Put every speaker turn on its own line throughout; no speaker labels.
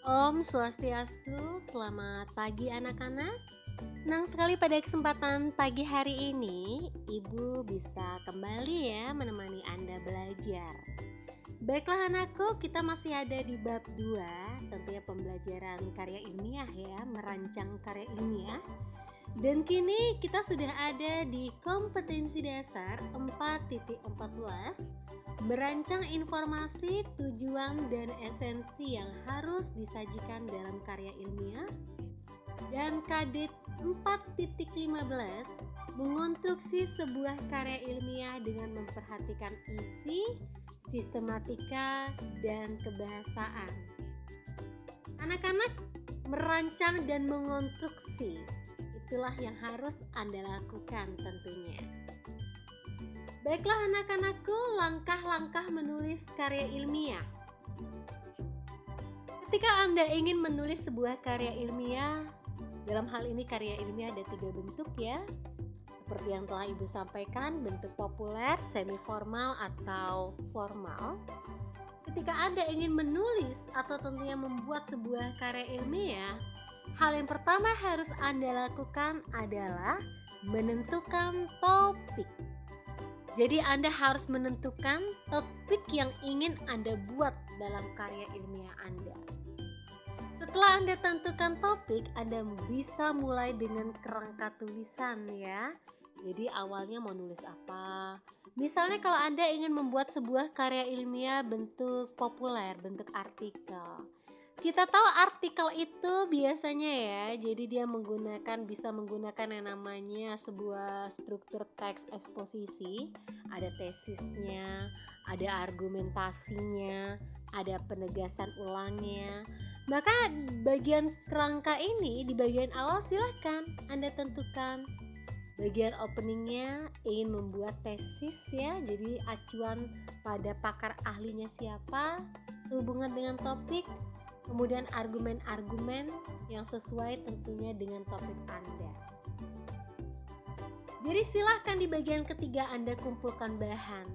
Om Swastiastu, selamat pagi anak-anak. Senang sekali pada kesempatan pagi hari ini, Ibu bisa kembali ya menemani Anda belajar. Baiklah anakku, kita masih ada di bab 2, tentunya pembelajaran karya ilmiah ya, merancang karya ilmiah. Dan kini kita sudah ada di kompetensi dasar 4.14, merancang informasi, tujuan dan esensi yang harus disajikan dalam karya ilmiah. Dan kadit 4.15, mengonstruksi sebuah karya ilmiah dengan memperhatikan isi, sistematika, dan kebahasaan. Anak-anak, merancang dan mengonstruksi itulah yang harus Anda lakukan tentunya. Baiklah anak-anakku, langkah-langkah menulis karya ilmiah. Ketika Anda ingin menulis sebuah karya ilmiah, dalam hal ini karya ilmiah ada 3 bentuk ya. Seperti yang telah Ibu sampaikan, bentuk populer, semi formal atau formal. Ketika Anda ingin menulis atau tentunya membuat sebuah karya ilmiah, hal yang pertama harus Anda lakukan adalah menentukan topik. Jadi Anda harus menentukan topik yang ingin Anda buat dalam karya ilmiah Anda. Setelah Anda tentukan topik, Anda bisa mulai dengan kerangka tulisan ya. Jadi awalnya mau nulis apa? Misalnya kalau Anda ingin membuat sebuah karya ilmiah bentuk populer, bentuk artikel. Kita tahu artikel itu biasanya ya, jadi dia bisa menggunakan yang namanya sebuah struktur teks eksposisi. Ada tesisnya, ada argumentasinya, ada penegasan ulangnya. Maka bagian kerangka ini di bagian awal silahkan Anda tentukan. Bagian openingnya ingin membuat tesis ya, jadi acuan pada pakar ahlinya siapa, sehubungan dengan topik, kemudian argumen-argumen yang sesuai tentunya dengan topik Anda. Jadi silahkan di bagian ketiga Anda kumpulkan bahan.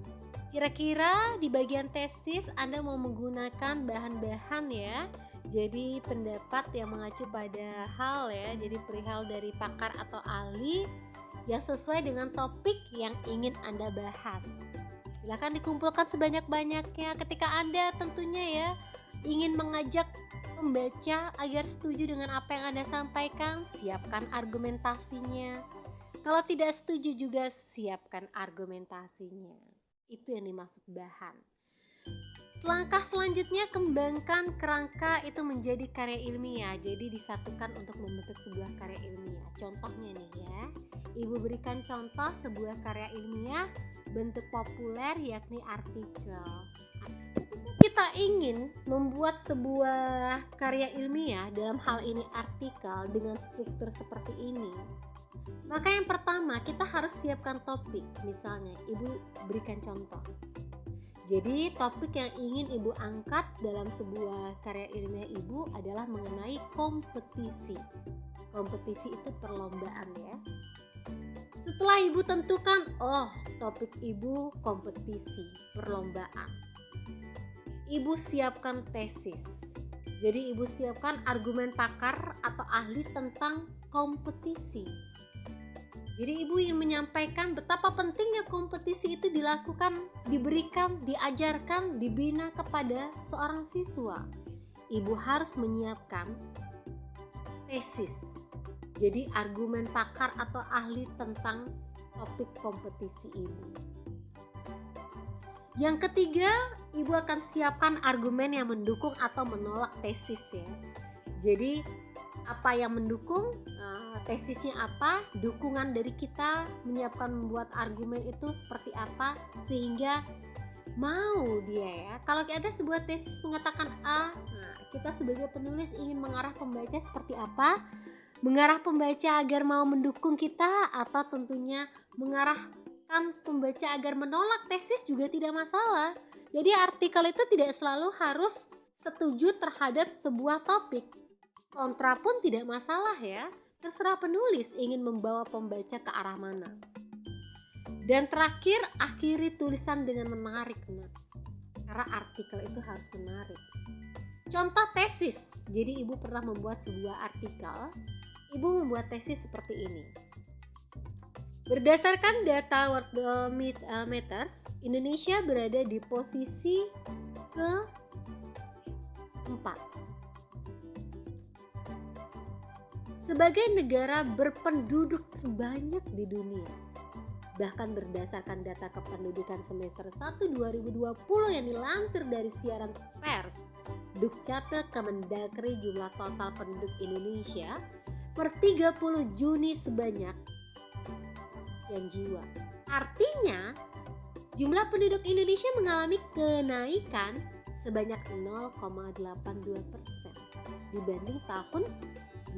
Kira-kira di bagian tesis Anda mau menggunakan bahan-bahan ya. Jadi pendapat yang mengacu pada hal ya, jadi perihal dari pakar atau ahli yang sesuai dengan topik yang ingin Anda bahas. Silakan dikumpulkan sebanyak-banyaknya ketika Anda tentunya ya ingin mengajak pembaca agar setuju dengan apa yang Anda sampaikan, siapkan argumentasinya. Kalau tidak setuju juga siapkan argumentasinya. Itu yang dimaksud bahan. Langkah selanjutnya, kembangkan kerangka itu menjadi karya ilmiah. Jadi disatukan untuk membentuk sebuah karya ilmiah. Contohnya nih ya, Ibu berikan contoh sebuah karya ilmiah bentuk populer yakni artikel. Kita ingin membuat sebuah karya ilmiah, dalam hal ini artikel dengan struktur seperti ini, maka yang pertama kita harus siapkan topik. Misalnya Ibu berikan contoh. Jadi topik yang ingin Ibu angkat dalam sebuah karya ilmiah Ibu adalah mengenai kompetisi. Kompetisi itu perlombaan ya. Setelah Ibu tentukan, topik Ibu kompetisi, perlombaan, Ibu siapkan tesis. Jadi Ibu siapkan argumen pakar atau ahli tentang kompetisi. Jadi Ibu ingin menyampaikan betapa pentingnya kompetisi itu dilakukan, diberikan, diajarkan, dibina kepada seorang siswa. Ibu harus menyiapkan tesis. Jadi argumen pakar atau ahli tentang topik kompetisi Ibu. Yang ketiga, Ibu akan siapkan argumen yang mendukung atau menolak tesis ya. Jadi apa yang mendukung, tesisnya apa, dukungan dari kita menyiapkan membuat argumen itu seperti apa sehingga mau dia ya. Kalau ada sebuah tesis mengatakan A, kita sebagai penulis ingin mengarah pembaca seperti apa? Mengarah pembaca agar mau mendukung kita atau tentunya mengarahkan pembaca agar menolak tesis juga tidak masalah. Jadi artikel itu tidak selalu harus setuju terhadap sebuah topik. Kontra pun tidak masalah ya, terserah penulis ingin membawa pembaca ke arah mana. Dan terakhir, akhiri tulisan dengan menarik, karena artikel itu harus menarik. Contoh tesis, Jadi ibu pernah membuat sebuah artikel. Ibu membuat tesis seperti ini. Berdasarkan data Worldometers, Indonesia berada di posisi ke-4 sebagai negara berpenduduk terbanyak di dunia. Bahkan berdasarkan data kependudukan semester 1 2020 yang dilansir dari siaran pers Dukcapil Kemendagri, jumlah total penduduk Indonesia per 30 Juni sebanyak sekian jiwa. Artinya jumlah penduduk Indonesia mengalami kenaikan sebanyak 0,82% dibanding tahun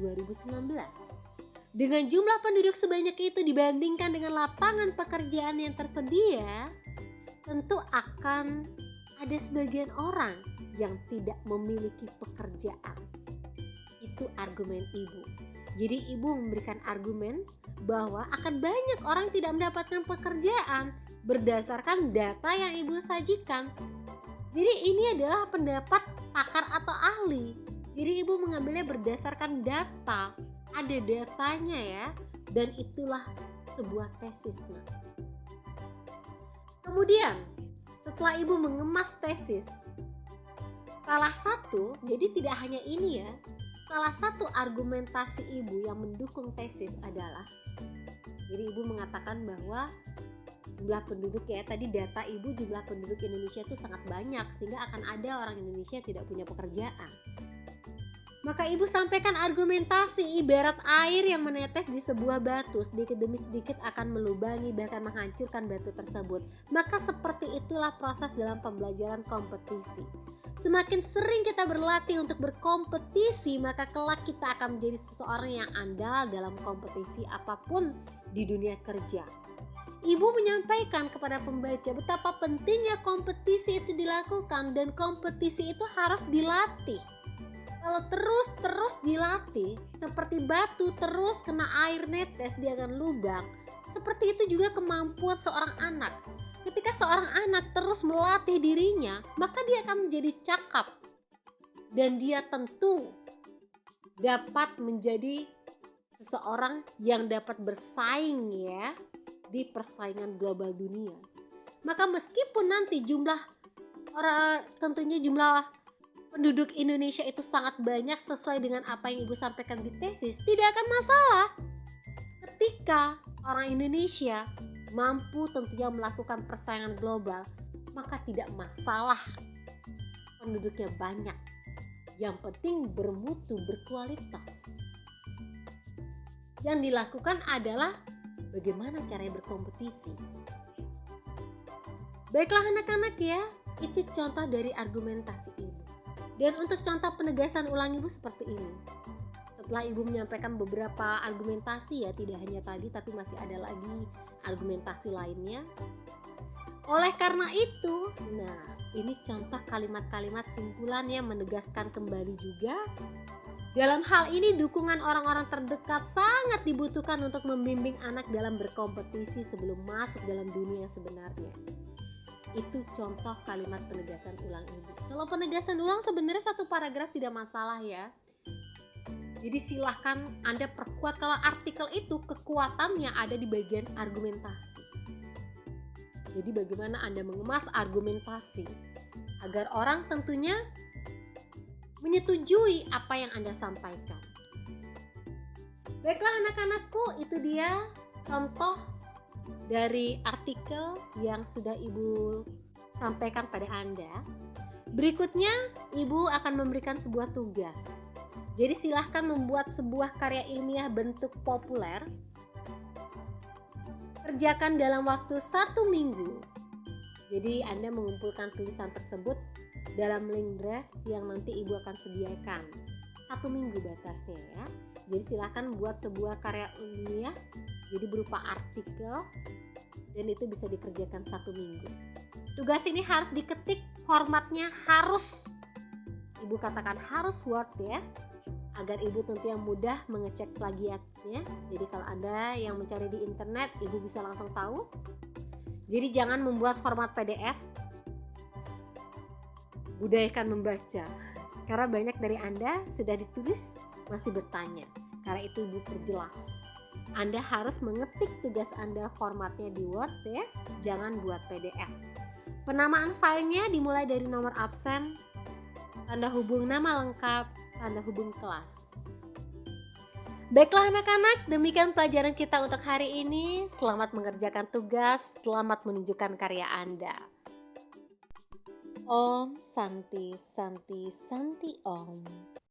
2019. Dengan jumlah penduduk sebanyak itu dibandingkan dengan lapangan pekerjaan yang tersedia, tentu akan ada sebagian orang yang tidak memiliki pekerjaan. Itu argumen ibu. Jadi ibu memberikan argumen bahwa akan banyak orang tidak mendapatkan pekerjaan berdasarkan data yang ibu sajikan. Jadi ini adalah pendapat pakar atau ahli. Jadi ibu mengambilnya berdasarkan data. Ada datanya ya, dan itulah sebuah tesis. Kemudian setelah ibu mengemas tesis, salah satu, jadi tidak hanya ini ya, salah satu argumentasi ibu yang mendukung tesis adalah, jadi ibu mengatakan bahwa jumlah penduduk ya, tadi data ibu jumlah penduduk Indonesia itu sangat banyak sehingga akan ada orang Indonesia yang tidak punya pekerjaan. Maka ibu sampaikan argumentasi ibarat air yang menetes di sebuah batu, sedikit demi sedikit akan melubangi bahkan menghancurkan batu tersebut. Maka seperti itulah proses dalam pembelajaran kompetisi. Semakin sering kita berlatih untuk berkompetisi, maka kelak kita akan menjadi seseorang yang andal dalam kompetisi apapun di dunia kerja. Ibu menyampaikan kepada pembaca betapa pentingnya kompetisi itu dilakukan dan kompetisi itu harus dilatih. Kalau terus dilatih, seperti batu terus kena air netes dia akan lubang. Seperti itu juga kemampuan seorang anak. Ketika seorang anak terus melatih dirinya, maka dia akan menjadi cakap. Dan dia tentu dapat menjadi seseorang yang dapat bersaing ya di persaingan global dunia. Maka meskipun nanti tentunya jumlah penduduk Indonesia itu sangat banyak sesuai dengan apa yang ibu sampaikan di tesis, tidak akan masalah ketika orang Indonesia mampu tentunya melakukan persaingan global, maka tidak masalah penduduknya banyak, yang penting bermutu, berkualitas. Yang dilakukan adalah bagaimana caranya berkompetisi. Baiklah anak-anak ya, itu contoh dari argumentasi ibu. Dan untuk contoh penegasan ulang ibu seperti ini. Setelah ibu menyampaikan beberapa argumentasi ya, tidak hanya tadi tapi masih ada lagi argumentasi lainnya. Oleh karena itu, nah ini contoh kalimat-kalimat simpulan yang menegaskan kembali juga. Dalam hal ini dukungan orang-orang terdekat sangat dibutuhkan untuk membimbing anak dalam berkompetisi sebelum masuk dalam dunia yang sebenarnya. Itu contoh kalimat penegasan ulang ibu. Kalau penegasan ulang sebenarnya satu paragraf tidak masalah ya. Jadi silahkan Anda perkuat. Kalau artikel itu kekuatannya ada di bagian argumentasi. Jadi bagaimana Anda mengemas argumentasi agar orang tentunya menyetujui apa yang Anda sampaikan. Baiklah anak-anakku, itu dia contoh dari artikel yang sudah ibu sampaikan pada Anda. Berikutnya ibu akan memberikan sebuah tugas. Jadi silahkan membuat sebuah karya ilmiah bentuk populer. Kerjakan dalam waktu 1 minggu. Jadi Anda mengumpulkan tulisan tersebut dalam link draft yang nanti ibu akan sediakan. 1 minggu batasnya ya. Jadi silahkan buat sebuah karya ilmiah, jadi berupa artikel, dan itu bisa dikerjakan 1 minggu. Tugas ini harus diketik, formatnya harus, ibu katakan harus Word ya, agar ibu tentunya mudah mengecek plagiatnya. Jadi kalau Anda yang mencari di internet, ibu bisa langsung tahu. Jadi jangan membuat format PDF, budayakan membaca. Karena banyak dari Anda sudah ditulis masih bertanya. Karena itu Ibu perjelas. Anda harus mengetik tugas Anda formatnya di Word ya, jangan buat PDF. Penamaan filenya dimulai dari nomor absen, tanda hubung nama lengkap, tanda hubung kelas. Baiklah anak-anak, demikian pelajaran kita untuk hari ini. Selamat mengerjakan tugas, selamat menunjukkan karya Anda. Om Santi Santi Santi Om.